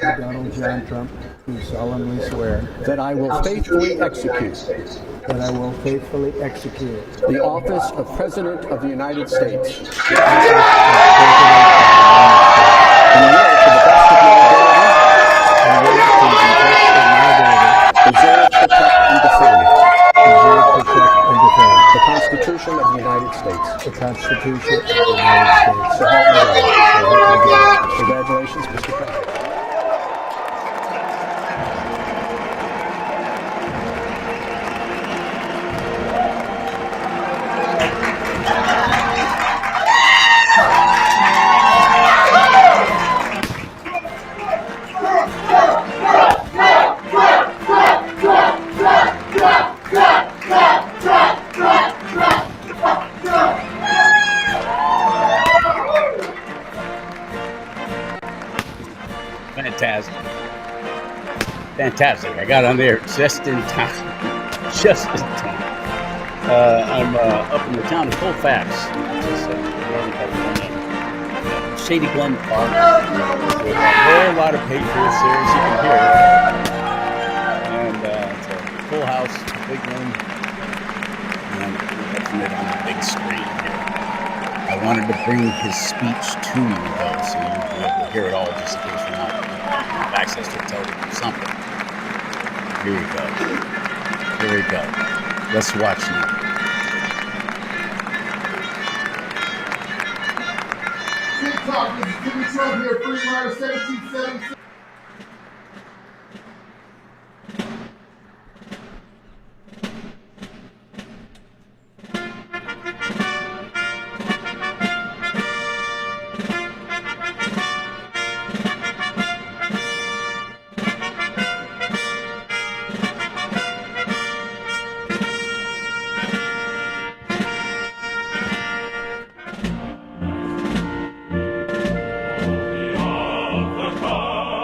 Donald John Trump, do solemnly swear that I will faithfully execute that I will faithfully execute the office of President of the United States the office of President and will, to the best of my ability, of the United States and will, to the best of my ability, preserve, protect, and defend preserve, protect, and defend the Constitution of the United States. the Constitution of the United States. So help me God. So help me God. Congratulations, Mr. President. Fantastic. Fantastic. I got on there just in time. Just in time. I'm up in the town of Colfax. It's Northern California. Shady Glen Park. With a whole lot of patriots there, as you can hear. And it's a full house, a big room. And we're watching it on the big screen here. I wanted to bring his speech to you, though, so you'd be able to hear it all just in case you're not have access to television or something. Here we go. Here we go. Let's watch now. TikTok, this is Jimmy Trump here, Free Rider 1776. Of the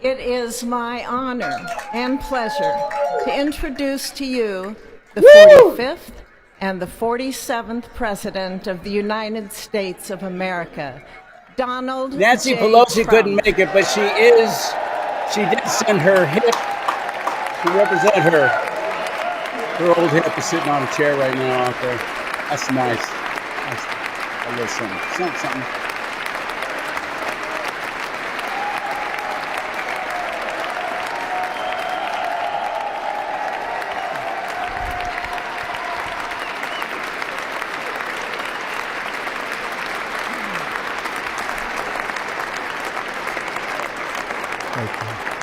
It is my honor and pleasure to introduce to you the 45th and the 47th President of the United States of America, Donald Nancy J. Pelosi Trump. couldn't make it, but she did send her hip to represent her. Her old hip is sitting on a chair right now out there. That's nice. A little something.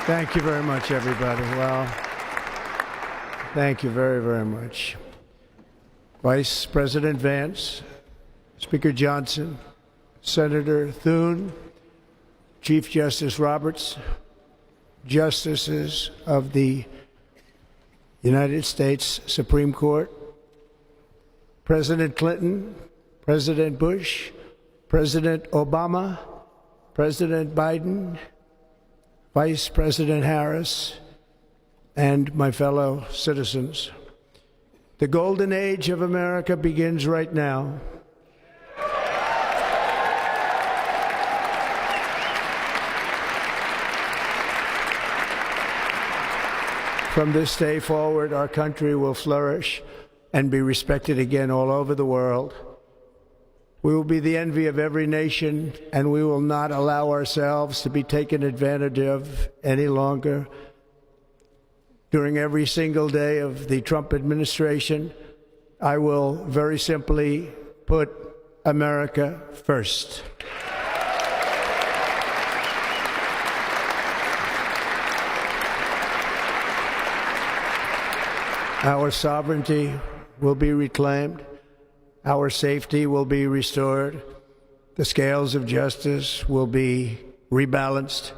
Thank you very much, everybody. Well, thank you very, very much. Vice President Vance, Speaker Johnson, Senator Thune, Chief Justice Roberts, Justices of the United States Supreme Court, President Clinton, President Bush, President Obama, President Biden, Vice President Harris, and my fellow citizens. The golden age of America begins right now. From this day forward, our country will flourish and be respected again all over the world. We will be the envy of every nation, and we will not allow ourselves to be taken advantage of any longer. During every single day of the Trump administration, I will very simply put America first. Our sovereignty will be reclaimed. Our safety will be restored. The scales of justice will be rebalanced.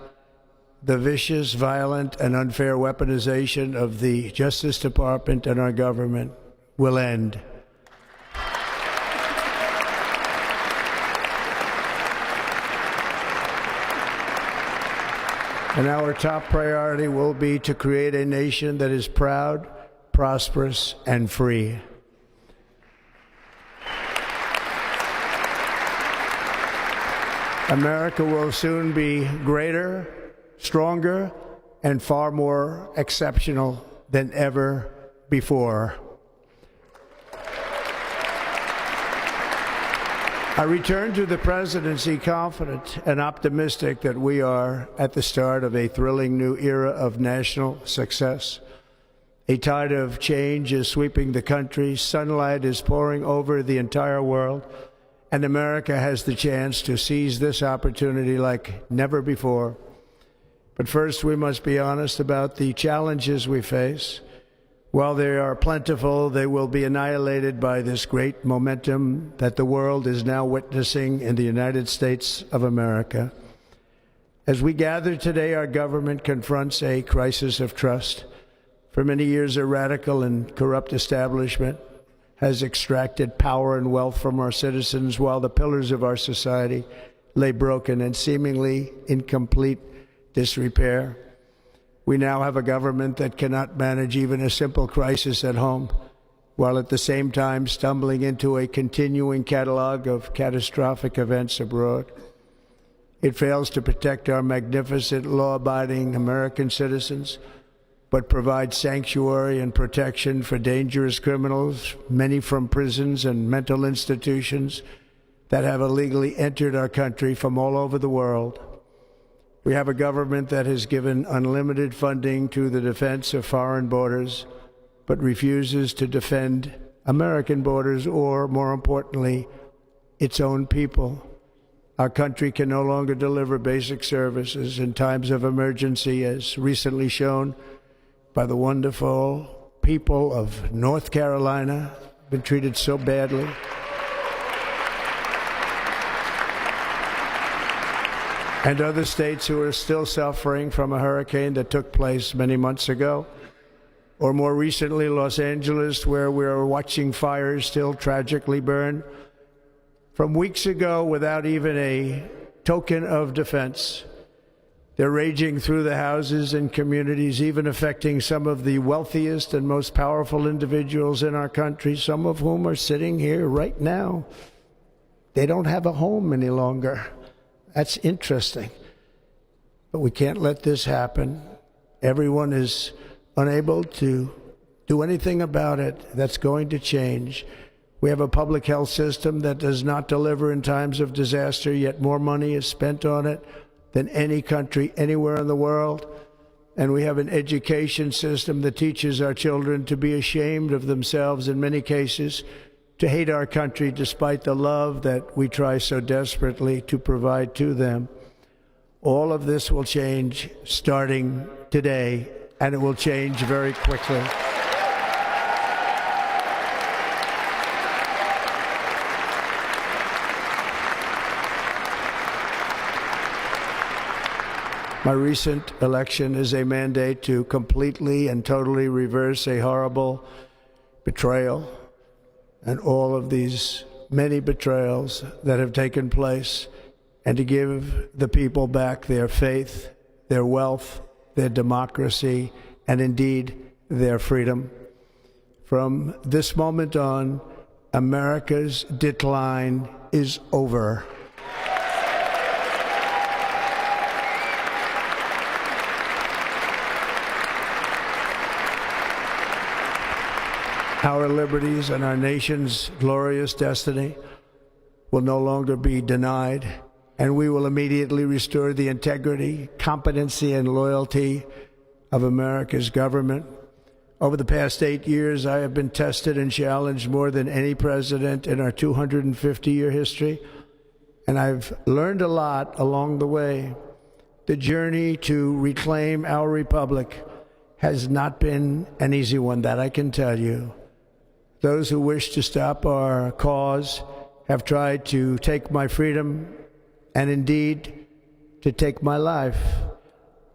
The vicious, violent, and unfair weaponization of the Justice Department and our government will end. And our top priority will be to create a nation that is proud, prosperous, and free. America will soon be greater, stronger, and far more exceptional than ever before. I return to the presidency confident and optimistic that we are at the start of a thrilling new era of national success. A tide of change is sweeping the country. Sunlight is pouring over the entire world. And America has the chance to seize this opportunity like never before. But first, we must be honest about the challenges we face. While they are plentiful, they will be annihilated by this great momentum that the world is now witnessing in the United States of America. As we gather today, our government confronts a crisis of trust. For many years, a radical and corrupt establishment has extracted power and wealth from our citizens while the pillars of our society lay broken and seemingly in complete disrepair. We now have a government that cannot manage even a simple crisis at home, while at the same time stumbling into a continuing catalog of catastrophic events abroad. It fails to protect our magnificent, law-abiding American citizens, but provides sanctuary and protection for dangerous criminals, many from prisons and mental institutions that have illegally entered our country from all over the world. We have a government that has given unlimited funding to the defense of foreign borders, but refuses to defend American borders or, more importantly, its own people. Our country can no longer deliver basic services in times of emergency, as recently shown by the wonderful people of North Carolina, been treated so badly. And other states who are still suffering from a hurricane that took place many months ago. Or more recently, Los Angeles, where we are watching fires still tragically burn. From weeks ago, without even a token of defense, They're raging through the houses and communities, even affecting some of the wealthiest and most powerful individuals in our country, some of whom are sitting here right now. They don't have a home any longer. That's interesting. But we can't let this happen. Everyone is unable to do anything about it. That's going to change. We have a public health system that does not deliver in times of disaster, yet more money is spent on it than any country anywhere in the world. And we have an education system that teaches our children to be ashamed of themselves in many cases, to hate our country despite the love that we try so desperately to provide to them. All of this will change starting today, and it will change very quickly. My recent election is a mandate to completely and totally reverse a horrible betrayal and all of these many betrayals that have taken place, and to give the people back their faith, their wealth, their democracy, and indeed their freedom. From this moment on, America's decline is over. Our liberties and our nation's glorious destiny will no longer be denied, and we will immediately restore the integrity, competency, and loyalty of America's government. Over the past 8 years, I have been tested and challenged more than any president in our 250-year history, and I've learned a lot along the way. The journey to reclaim our republic has not been an easy one, that I can tell you. Those who wish to stop our cause have tried to take my freedom and indeed to take my life.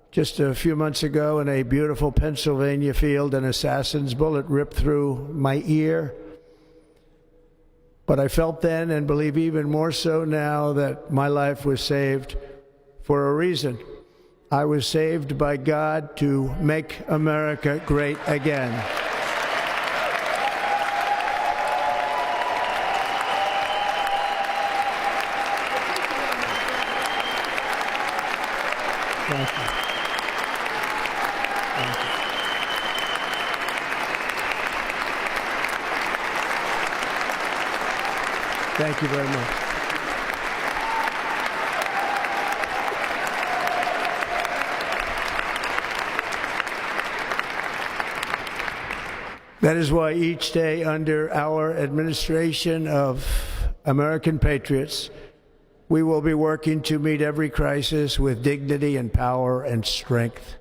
Just a few months ago in a beautiful Pennsylvania field, an assassin's bullet ripped through my ear. But I felt then, and believe even more so now, that my life was saved for a reason. I was saved by God to make America great again. Thank you. Thank you. Thank you very much. That is why each day under our administration of American patriots, we will be working to meet every crisis with dignity and power and strength.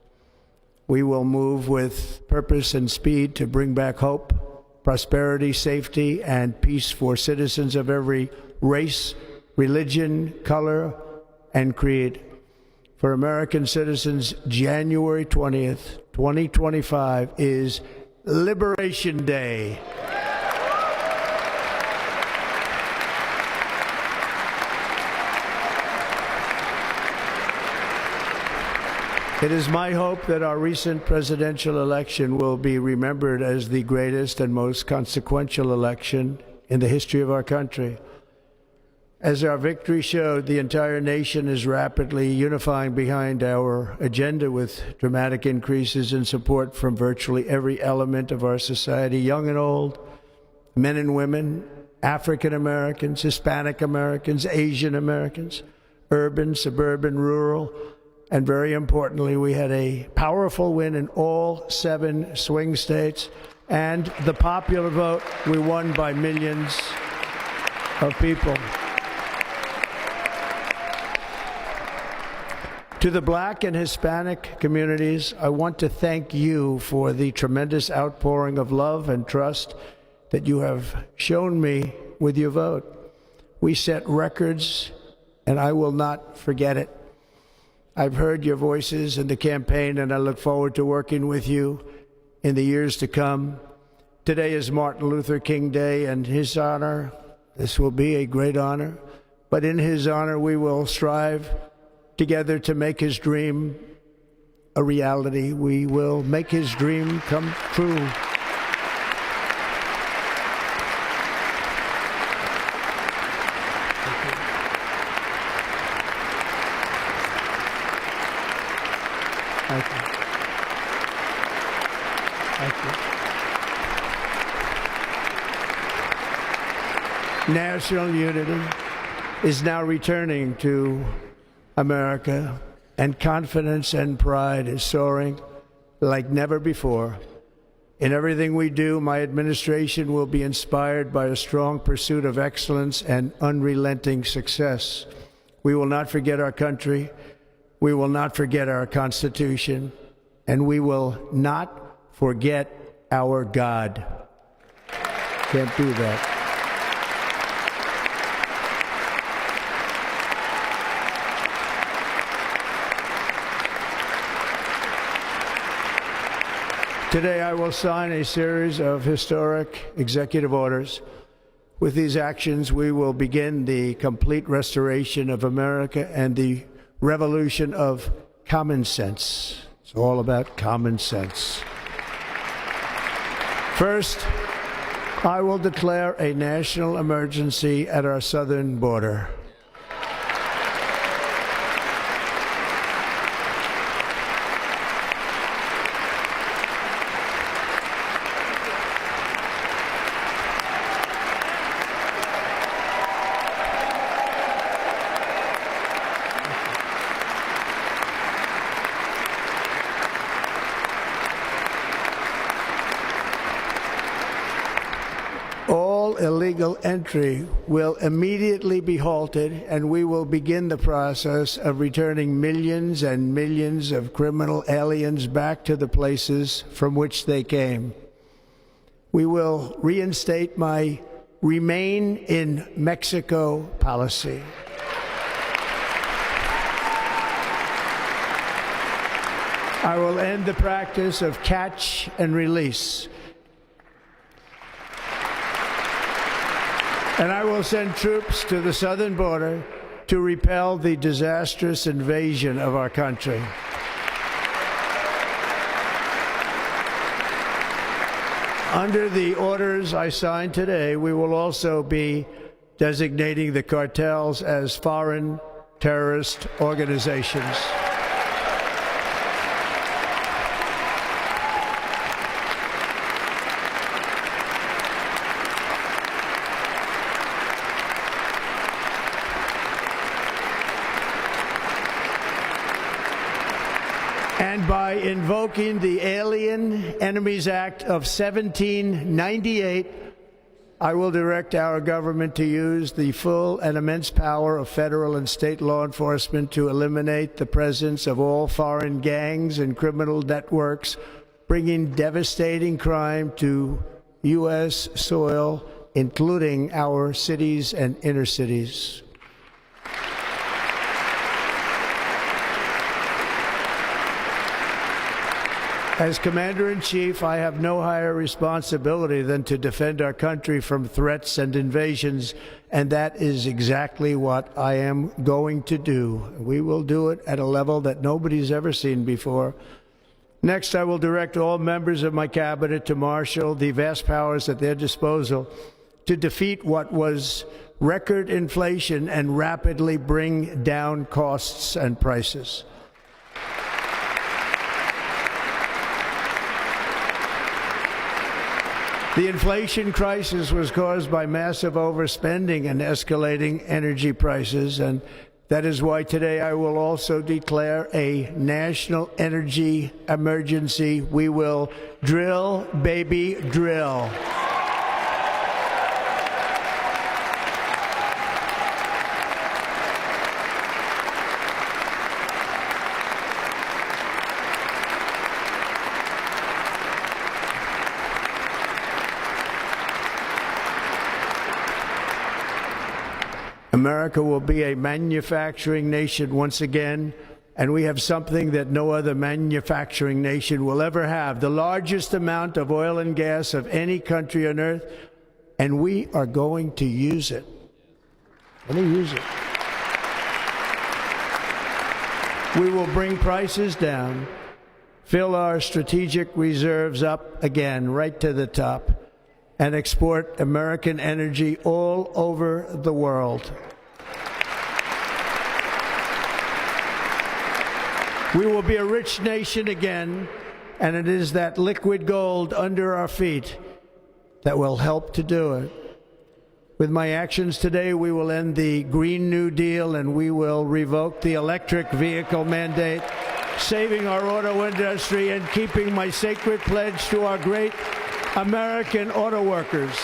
We will move with purpose and speed to bring back hope, prosperity, safety, and peace for citizens of every race, religion, color, and creed. For American citizens, January 20th, 2025 is Liberation Day. It is my hope that our recent presidential election will be remembered as the greatest and most consequential election in the history of our country. As our victory showed, the entire nation is rapidly unifying behind our agenda with dramatic increases in support from virtually every element of our society, young and old, men and women, African Americans, Hispanic Americans, Asian Americans, urban, suburban, rural. And very importantly, we had a powerful win in all 7 swing states. And the popular vote, we won by millions of people. To the Black and Hispanic communities, I want to thank you for the tremendous outpouring of love and trust that you have shown me with your vote. We set records, and I will not forget it. I've heard your voices in the campaign, and I look forward to working with you in the years to come. Today is Martin Luther King Day, and his honor, this will be a great honor, but in his honor we will strive together to make his dream a reality. We will make his dream come true. Thank you. Thank you. National unity is now returning to America, and confidence and pride is soaring like never before. In everything we do, my administration will be inspired by a strong pursuit of excellence and unrelenting success. We will not forget our country. We will not forget our Constitution, and we will not forget our God. Can't do that. Today, I will sign a series of historic executive orders. With these actions, we will begin the complete restoration of America and the revolution of common sense. It's all about common sense. First, I will declare a national emergency at our southern border. All illegal entry will immediately be halted, and we will begin the process of returning millions and millions of criminal aliens back to the places from which they came. We will reinstate my Remain in Mexico policy. I will end the practice of catch and release. And I will send troops to the southern border to repel the disastrous invasion of our country. Under the orders I signed today, we will also be designating the cartels as foreign terrorist organizations. And by invoking the Alien Enemies Act of 1798, I will direct our government to use the full and immense power of federal and state law enforcement to eliminate the presence of all foreign gangs and criminal networks, bringing devastating crime to U.S. soil, including our cities and inner cities. As Commander-in-Chief, I have no higher responsibility than to defend our country from threats and invasions, and that is exactly what I am going to do. We will do it at a level that nobody's ever seen before. Next, I will direct all members of my cabinet to marshal the vast powers at their disposal to defeat what was record inflation and rapidly bring down costs and prices. The inflation crisis was caused by massive overspending and escalating energy prices, and that is why today I will also declare a national energy emergency. We will drill, baby, drill. America will be a manufacturing nation once again, and we have something that no other manufacturing nation will ever have, the largest amount of oil and gas of any country on earth, and we are going to use it. Let me use it. We will bring prices down, fill our strategic reserves up again right to the top, and export American energy all over the world. We will be a rich nation again, and it is that liquid gold under our feet that will help to do it. With my actions today, we will end the Green New Deal and we will revoke the electric vehicle mandate, saving our auto industry and keeping my sacred pledge to our great American auto workers.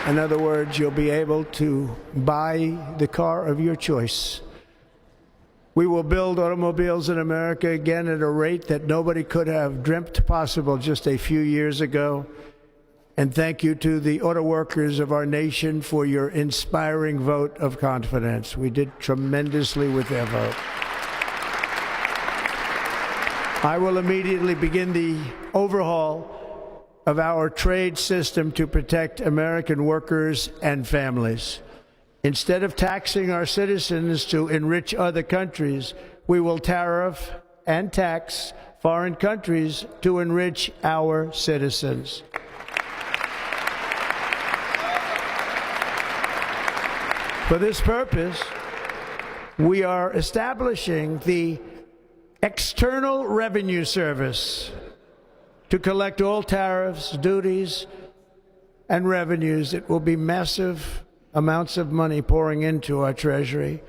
In other words, you'll be able to buy the car of your choice. We will build automobiles in America again at a rate that nobody could have dreamt possible just a few years ago. And thank you to the auto workers of our nation for your inspiring vote of confidence. We did tremendously with their vote. I will immediately begin the overhaul of our trade system to protect American workers and families. Instead of taxing our citizens to enrich other countries, we will tariff and tax foreign countries to enrich our citizens. For this purpose, we are establishing the External Revenue Service to collect all tariffs, duties, and revenues. It will be massive amounts of money pouring into our treasury,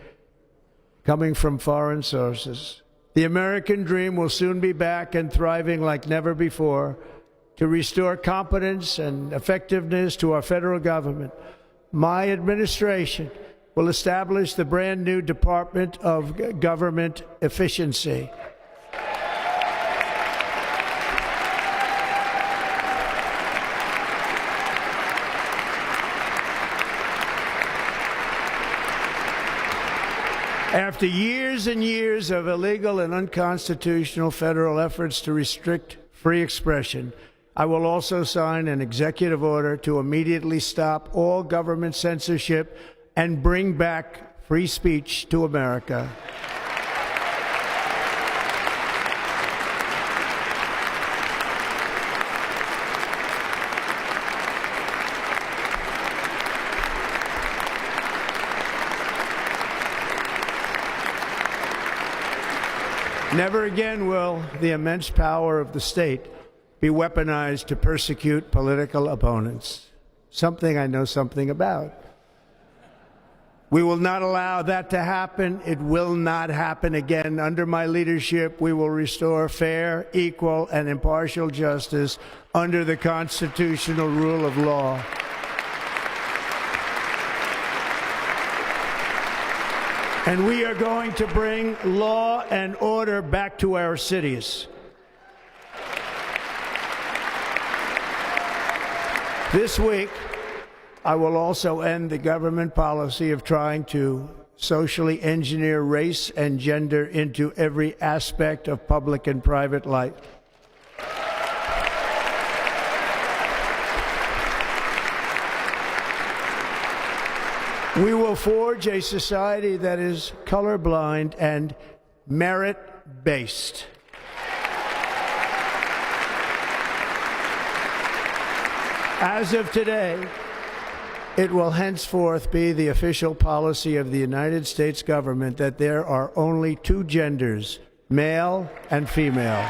coming from foreign sources. The American dream will soon be back and thriving like never before to restore competence and effectiveness to our federal government. My administration will establish the brand new Department of Government Efficiency. After years and years of illegal and unconstitutional federal efforts to restrict free expression, I will also sign an executive order to immediately stop all government censorship and bring back free speech to America. Never again will the immense power of the state be weaponized to persecute political opponents, something I know something about. We will not allow that to happen. It will not happen again. Under my leadership, we will restore fair, equal, and impartial justice under the constitutional rule of law. And we are going to bring law and order back to our cities. This week, I will also end the government policy of trying to socially engineer race and gender into every aspect of public and private life. We will forge a society that is colorblind and merit-based. As of today, it will henceforth be the official policy of the United States government that there are only two genders, male and female.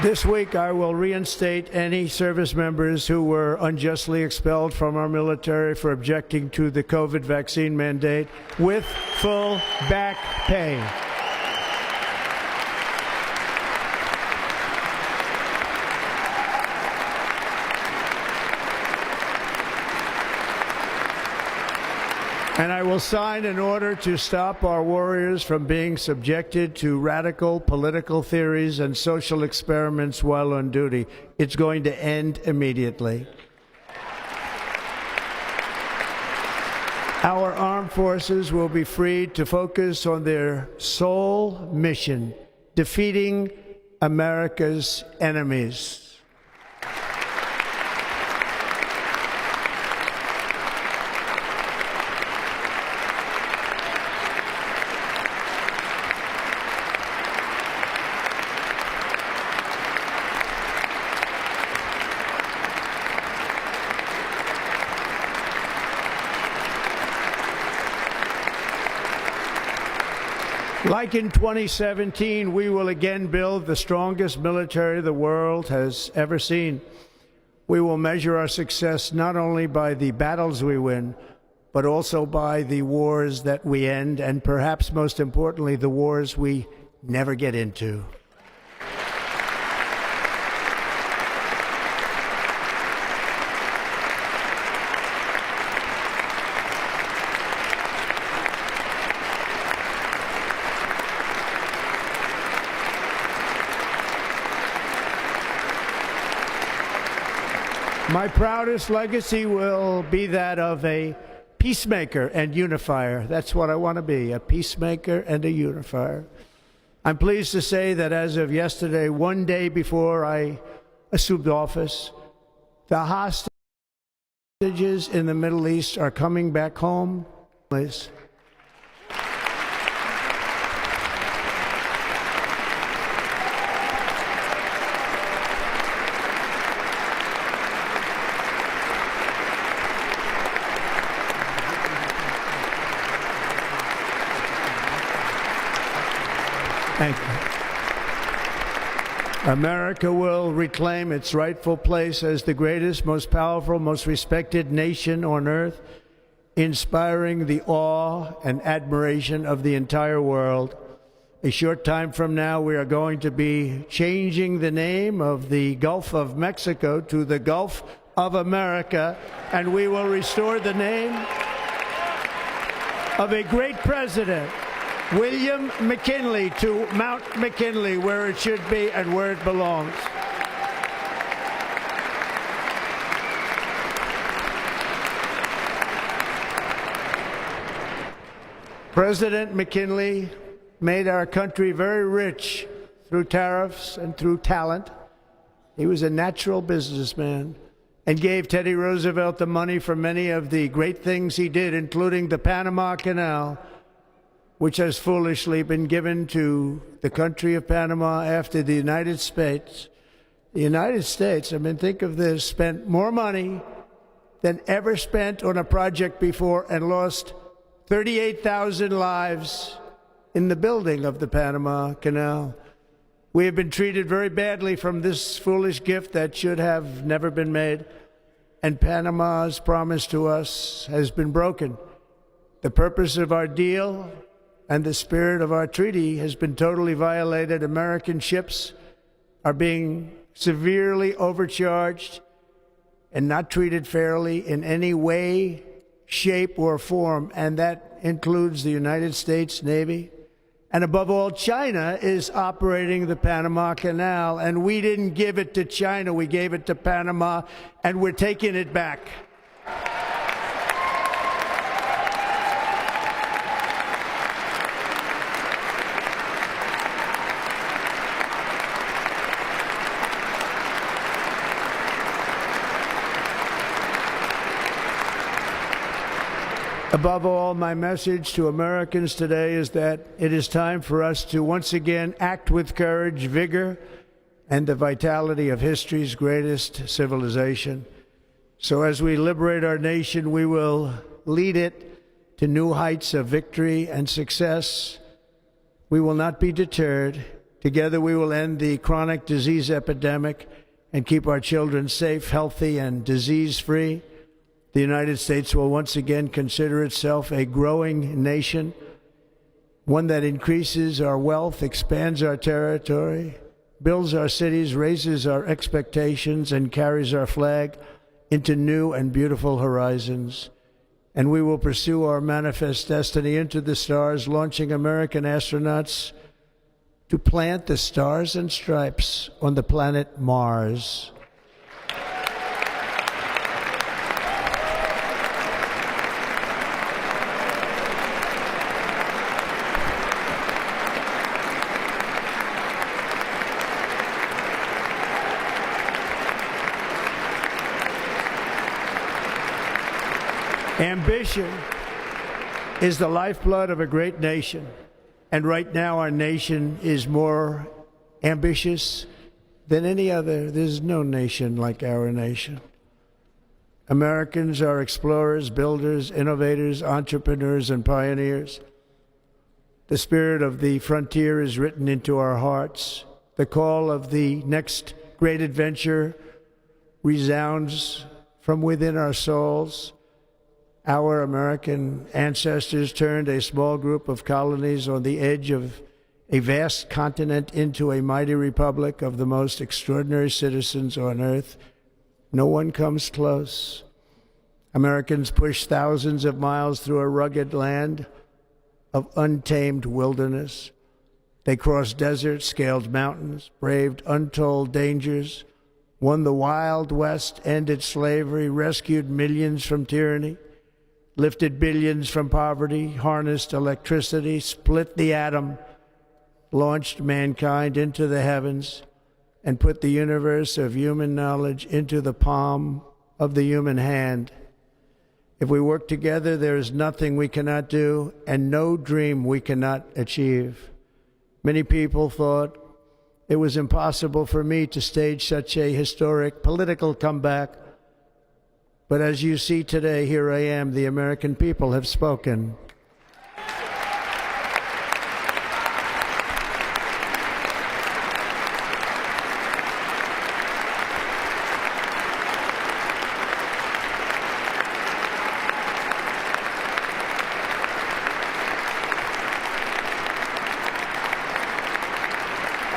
This week, I will reinstate any service members who were unjustly expelled from our military for objecting to the COVID vaccine mandate with full back pay. And I will sign an order to stop our warriors from being subjected to radical political theories and social experiments while on duty. It's going to end immediately. Our armed forces will be freed to focus on their sole mission, defeating America's enemies. Like in 2017, we will again build the strongest military the world has ever seen. We will measure our success not only by the battles we win, but also by the wars that we end, and perhaps most importantly, the wars we never get into. My proudest legacy will be that of a peacemaker and unifier. That's what I want to be, a peacemaker and a unifier. I'm pleased to say that as of yesterday, one day before I assumed office, the hostages in the Middle East are coming back home. Please. Thank you. America will reclaim its rightful place as the greatest, most powerful, most respected nation on earth, inspiring the awe and admiration of the entire world. A short time from now, we are going to be changing the name of the Gulf of Mexico to the Gulf of America, and we will restore the name of a great president, William McKinley, to Mount McKinley, where it should be and where it belongs. President McKinley made our country very rich through tariffs and through talent. He was a natural businessman and gave Teddy Roosevelt the money for many of the great things he did, including the Panama Canal, which has foolishly been given to the country of Panama after the United States. The United States, I mean, think of this, spent more money than ever spent on a project before and lost 38,000 lives in the building of the Panama Canal. We have been treated very badly from this foolish gift that should have never been made, and Panama's promise to us has been broken. The purpose of our deal and the spirit of our treaty has been totally violated. American ships are being severely overcharged and not treated fairly in any way, shape, or form, and that includes the United States Navy. And above all, China is operating the Panama Canal, and we didn't give it to China, we gave it to Panama, and we're taking it back. Above all, my message to Americans today is that it is time for us to once again act with courage, vigor, and the vitality of history's greatest civilization. So as we liberate our nation, we will lead it to new heights of victory and success. We will not be deterred. Together we will end the chronic disease epidemic and keep our children safe, healthy, and disease-free. The United States will once again consider itself a growing nation, one that increases our wealth, expands our territory, builds our cities, raises our expectations, and carries our flag into new and beautiful horizons. and we will pursue our manifest destiny into the stars, launching American astronauts to plant the stars and stripes on the planet Mars. Ambition is the lifeblood of a great nation, and right now our nation is more ambitious than any other. There's no nation like our nation. Americans are explorers, builders, innovators, entrepreneurs, and pioneers. The spirit of the frontier is written into our hearts. The call of the next great adventure resounds from within our souls. Our American ancestors turned a small group of colonies on the edge of a vast continent into a mighty republic of the most extraordinary citizens on earth. No one comes close. Americans pushed thousands of miles through a rugged land of untamed wilderness. They crossed deserts, scaled mountains, braved untold dangers, won the Wild West, ended slavery, rescued millions from tyranny, lifted billions from poverty, harnessed electricity, split the atom, launched mankind into the heavens, and put the universe of human knowledge into the palm of the human hand. If we work together, there is nothing we cannot do and no dream we cannot achieve. Many people thought it was impossible for me to stage such a historic political comeback. But as you see today, here I am. The American people have spoken.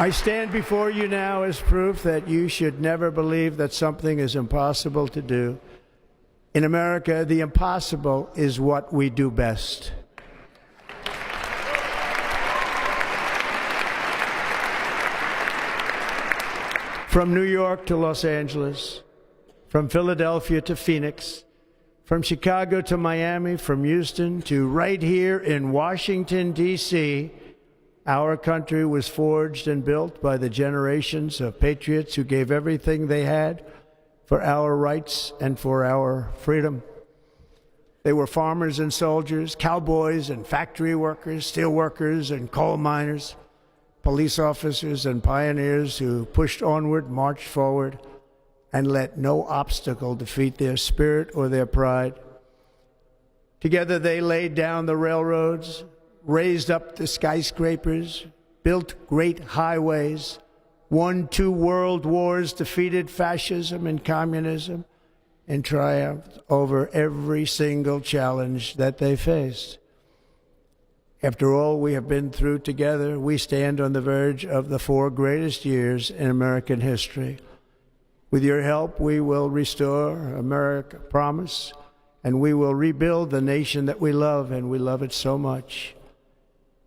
I stand before you now as proof that you should never believe that something is impossible to do. In America, the impossible is what we do best. From New York to Los Angeles, from Philadelphia to Phoenix, from Chicago to Miami, from Houston to right here in Washington, D.C., our country was forged and built by the generations of patriots who gave everything they had for our rights and for our freedom. They were farmers and soldiers, cowboys and factory workers, steel workers and coal miners, police officers and pioneers who pushed onward, marched forward, and let no obstacle defeat their spirit or their pride. Together they laid down the railroads, raised up the skyscrapers, built great highways, won 2 world wars, defeated fascism and communism, and triumphed over every single challenge that they faced. After all we have been through together, we stand on the verge of the 4 greatest years in American history. With your help, we will restore America, promise, and we will rebuild the nation that we love, and we love it so much.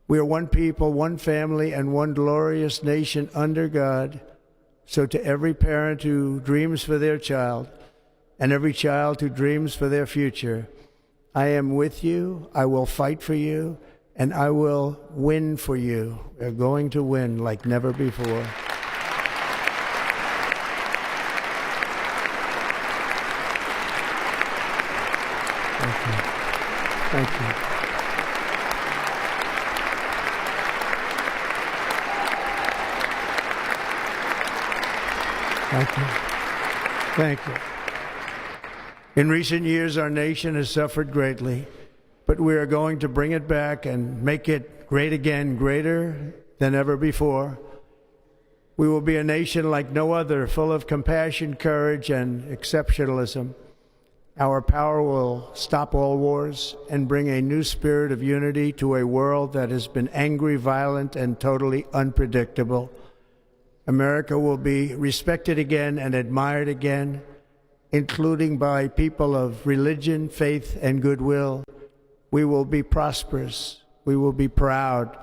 We are one people, one family, and one glorious nation under God. So to every parent who dreams for their child and every child who dreams for their future, I am with you, I will fight for you, and I will win for you. We're going to win like never before. Thank you. Thank you. Thank you. Thank you. In recent years, our nation has suffered greatly, but we are going to bring it back and make it great again, greater than ever before. We will be a nation like no other, full of compassion, courage, and exceptionalism. Our power will stop all wars and bring a new spirit of unity to a world that has been angry, violent, and totally unpredictable. America will be respected again and admired again, including by people of religion, faith, and goodwill. We will be prosperous. We will be proud.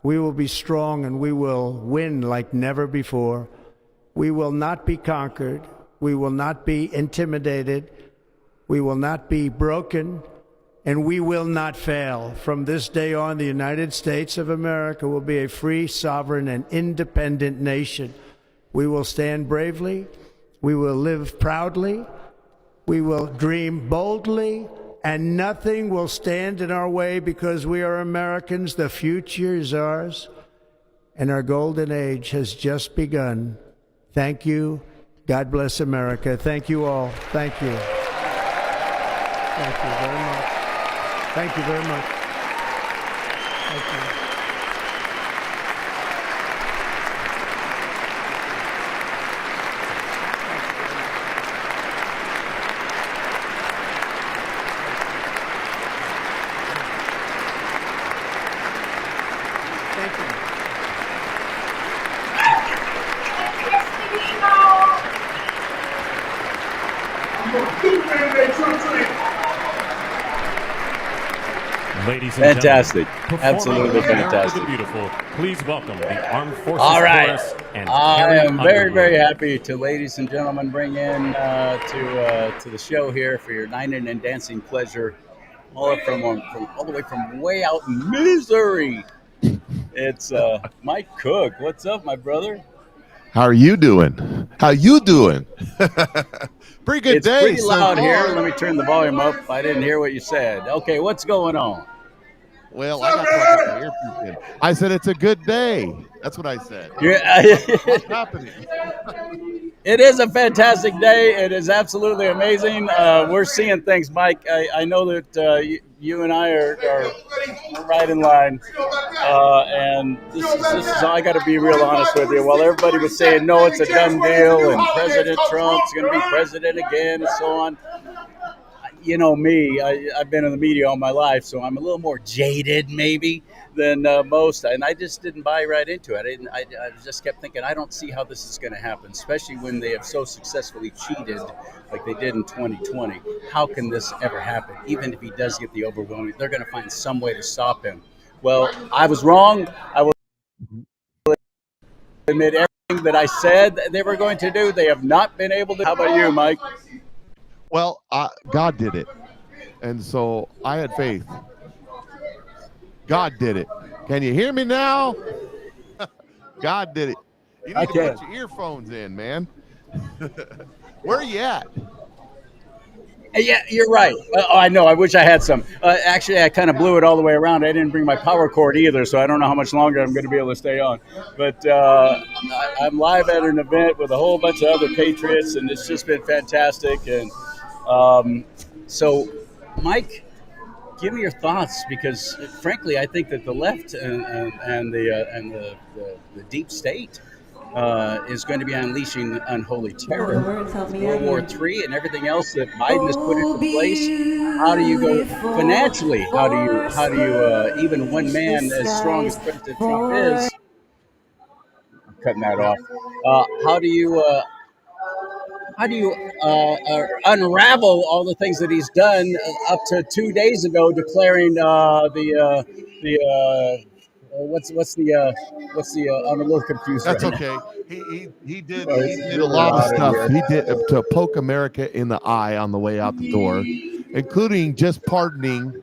We will be strong, and we will win like never before. We will not be conquered. We will not be intimidated. We will not be broken, and we will not fail. From this day on, the United States of America will be a free, sovereign, and independent nation. We will stand bravely. We will live proudly. We will dream boldly, and nothing will stand in our way because we are Americans. The future is ours, and our golden age has just begun. Thank you. God bless America. Thank you all. Thank you. Thank you very much. Thank you very much. Thank you. Thank you. Ladies and Fantastic. gentlemen, Absolutely performing fantastic. the beautiful. Please welcome the Armed Forces All right. Chorus and I Carrie am very, Underwood. very happy to, ladies and gentlemen, bring in to the show here for your dining and dancing pleasure, all the way from way out in Missouri. It's Mike Cook. What's up, my brother? How are you doing? How you doing? Pretty good It's day. pretty so loud here. far. Let me turn the volume up. I didn't hear what you said. Okay, what's going on? Well, I got my earpiece in. I said it's a good day. That's what I said. What's happening? It is a fantastic day. It is absolutely amazing. We're seeing things, Mike. I know that you and I are right in line. And this is I got to be real honest with you. While everybody was saying, no, it's a done deal, and President Trump's going to be president again, and so on. You know me, I've been in the media all my life, so I'm a little more jaded maybe than most, and I just didn't buy right into it. I just kept thinking, I don't see how this is going to happen, especially when they have so successfully cheated like they did in 2020. How can this ever happen? Even if he does get the overwhelming, they're going to find some way to stop him. Well, I was wrong. I will admit everything that I said they were going to do, they have not been able to. How about you, Mike? Well, God did it. And so I had faith. God did it. Can you hear me now? God did it. You need to put your earphones in, man. Where are you at? Yeah, you're right. I know. I wish I had some. Actually, I kind of blew it all the way around. I didn't bring my power cord either, so I don't know how much longer I'm going to be able to stay on. But I'm live at an event with a whole bunch of other Patriots, and it's just been fantastic. And so, Mike, give me your thoughts, because, frankly, I think that the left and the deep state is going to be unleashing unholy terror. World War III and everything else that Biden has put into place. How do you go financially? How do you even one man as strong as President Trump is? I'm cutting that off. How do you unravel all the things that he's done up to 2 days ago, declaring I'm a little confused. That's right okay. now. He did a lot of stuff. He did to poke America in the eye on the way out the door, including just pardoning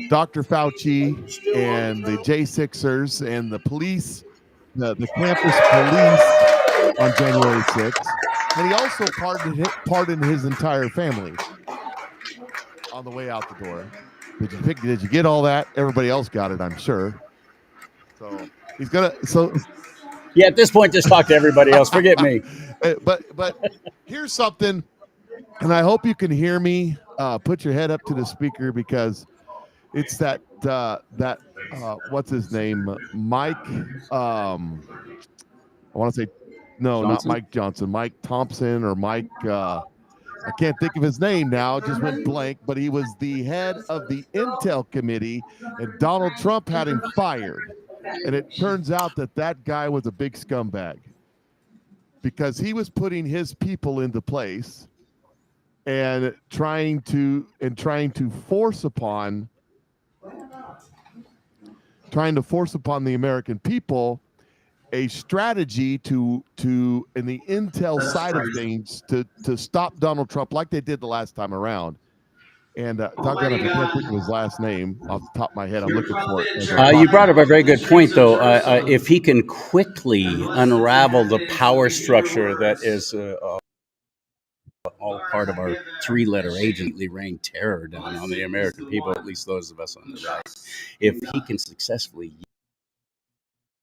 Dr. Fauci and the J6ers and the police, the campus police on January 6th. And he also pardoned his entire family on the way out the door. Did you get all that? Everybody else got it, I'm sure. So he's gonna. Yeah, at this point, just talk to everybody else. Forget me. But here's something, and I hope you can hear me. Put your head up to the speaker, because it's that what's his name, Mike. I want to say no, Johnson? not Mike Johnson. Mike Thompson or Mike. I can't think of his name now. It just went blank. But he was the head of the Intel Committee, and Donald Trump had him fired. And it turns out that guy was a big scumbag, because he was putting his people into place and trying to force upon the American people a strategy to in the intel side of things to stop Donald Trump like they did the last time around. And doggone it, I can't think of his last name off the top of my head. I'm looking for it. You brought up a very good point, though. If he can quickly unravel the power structure that is all part of our three-letter agency rain terror down on the American people, at least those of us on the right. If he can successfully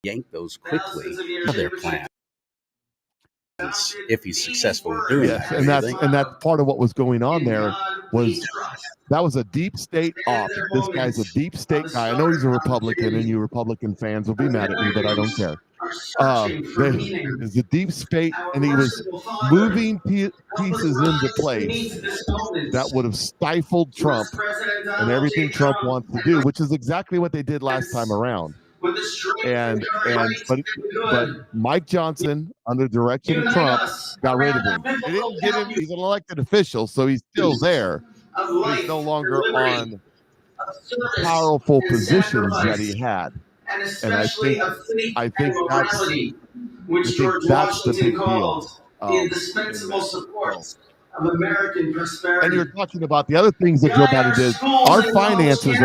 yank those quickly, their plan. If he's successful in doing that, and that's part of what was going on there. That was a deep state op. This guy's a deep state guy. I know he's a Republican, and you Republican fans will be mad at me, but I don't care. It's a deep state, and he was moving pieces into place that would have stifled Trump and everything Trump wants to do, which is exactly what they did last time around. But Mike Johnson, under the direction of Trump, got rid of him. They didn't get him. He's an elected official, so he's still there. He's no longer on powerful positions that he had. And I think that's the big deal. The indispensable supports of American prosperity. And you're talking about the other things that Joe Biden did. Our finances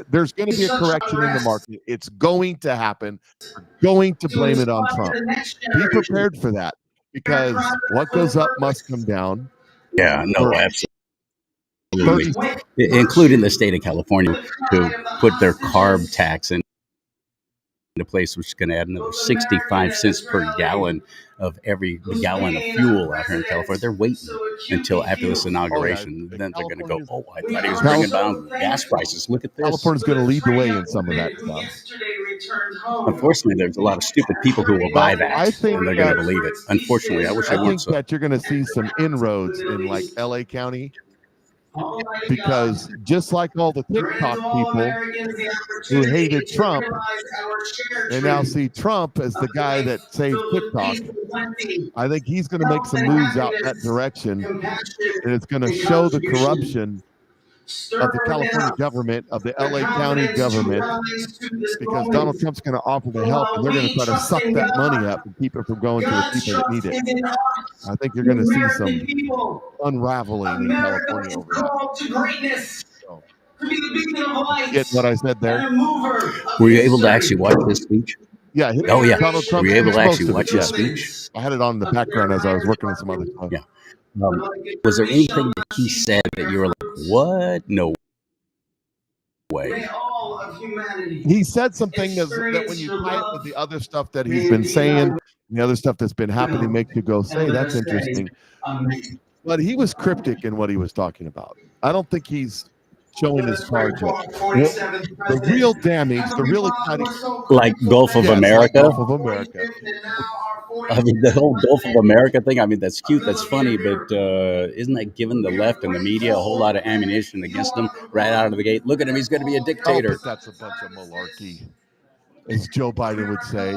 there's going to be a correction in the market. It's going to happen. We're going to blame it on Trump. Be prepared for that, because what goes up must come down. Yeah, no, absolutely. Including the state of California, to put their carb tax in a place which is going to add another 65 cents per gallon of every gallon of fuel out here in California. They're waiting until after this inauguration. Then they're going to go, oh, I thought he was bringing down gas prices. Look at this. California's going to lead the way in some of that stuff. Unfortunately, there's a lot of stupid people who will buy that, and they're going to believe it. Unfortunately, I think that you're going to see some inroads in like LA County, because just like all the TikTok people who hated Trump, they now see Trump as the guy that saved TikTok. I think he's going to make some moves out that direction, and it's going to show the corruption of the California government, of the LA County government, because Donald Trump's going to offer the help, and they're going to try to suck that money up and keep it from going to the people that need it. I think you're going to see some unraveling in California over that. Get what I said there? Were you able to actually watch his speech? Yeah. Oh, yeah. Donald Trump, were you able to actually watch his speech? I had it on in the background as I was working on some other stuff. Yeah. Was there anything that he said that you were like, what? No way. He said something that when you tie it with the other stuff that he's been saying, the other stuff that's been happening, makes you go, say, that's interesting. But he was cryptic in what he was talking about. I don't think he's showing his cards up. The real damage, the really exciting, like Gulf of America. Gulf of America. I mean, the whole Gulf of America thing, I mean, that's cute, that's funny, but isn't that giving the left and the media a whole lot of ammunition against him right out of the gate? Look at him, he's going to be a dictator. Oh, that's a bunch of malarkey, as Joe Biden would say.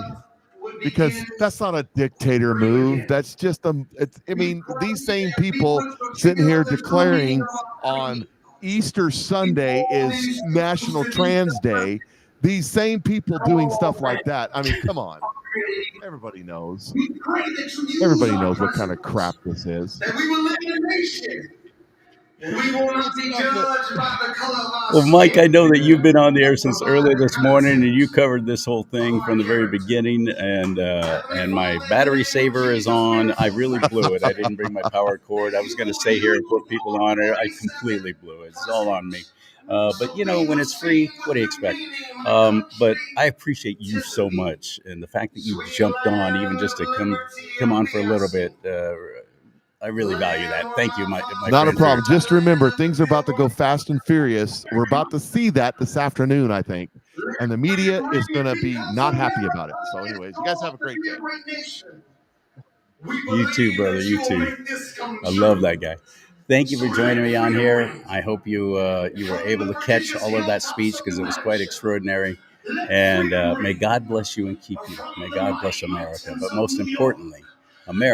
Because that's not a dictator move. That's just these same people sitting here declaring on Easter Sunday is National Trans Day. These same people doing stuff like that. I mean, come on. Everybody knows. Everybody knows what kind of crap this is. That we will live in a nation. We will not be judged by the color of our Well, Mike, I know that you've been on the air since early this morning, and you covered this whole thing from the very beginning. And my battery saver is on. I really blew it. I didn't bring my power cord. I was going to stay here and put people on it. I completely blew it. It's all on me. But, you know, when it's free, what do you expect? But I appreciate you so much. And the fact that you jumped on even just to come on for a little bit, I really value that. Thank you, my Not a problem. Just remember, things are about to go fast and furious. We're about to see that this afternoon, I think. And the media is going to be not happy about it. So anyways, you guys have a great day. You too, brother. You too. I love that guy. Thank you for joining me on here. I hope you were able to catch all of that speech, because it was quite extraordinary. And may God bless you and keep you. May God bless America. But most importantly, America.